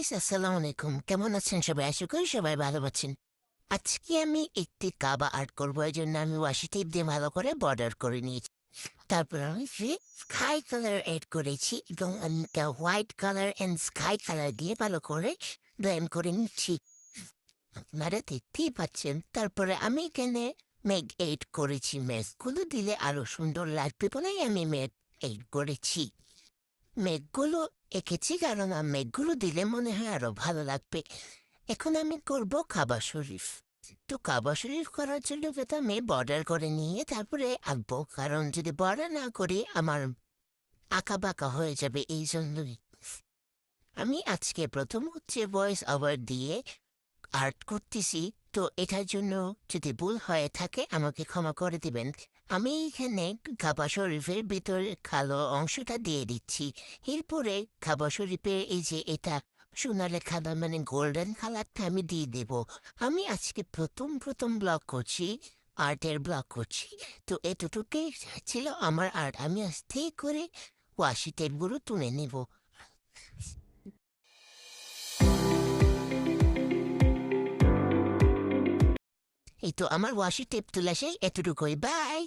Guys, আসসালামু আলাইকুম। কেমন আছেন সবাই? আশা করি সবাই ভালো আছেন। আজকে আমি একটি কাবা আর্ট করবো, এই জন্য আমি ওয়াশি টেপ দিয়ে ভালো করে বর্ডার করে নিয়েছি। তারপর আমি স্কাই কালার এড করেছি এবং white colour and sky colour দিয়ে ভালো করে ব্লেন্ড করে নিচ্ছি। আপনারা দেখতেই পাচ্ছেন। তারপরে আমি এখানে মেঘ এড করেছি। মেঘগুলো দিলে আরো সুন্দর লাগবে বলেই আমি মেঘ এড করেছি। মেঘগুলো এঁকেছি কারণ মেঘগুলো দিলে মনে হয় আরো ভালো লাগবে। এখন আমি করব কাবা শরীফ। তো কাবা শরীফ করার জন্য প্রথমে বর্ডার করে নিয়ে তারপরে আঁকবো, কারণ যদি বর্ডার না করি আমার আঁকা বাঁকা হয়ে যাবে। এই জন্যই আমি আজকে প্রথম হচ্ছে ভয়েস ওভার দিয়ে আর্ট করতেছি। তো এটার জন্য যদি ভুল হয়ে থাকে আমাকে ক্ষমা করে দিবেন। আমি এখানে কাবা শরীফের ভিতরে কালো অংশটা দিয়ে দিচ্ছি। এরপরে কাবা শরীফের এই যে এটা সোনালি কালার মানে গোল্ডেন কালারটা আমি দিয়ে দেব। আমি আজকে প্রথম ব্লগ করছি, আর্টের ব্লগ করছি। তো এতটুকুই ছিল আমার আর্ট। আমি আস্তে করে ওয়াশি টেপগুলো তুলে নেব। এই তো আমার ওয়াশি টেপ তোলা সেই এতটুকুই। বাই।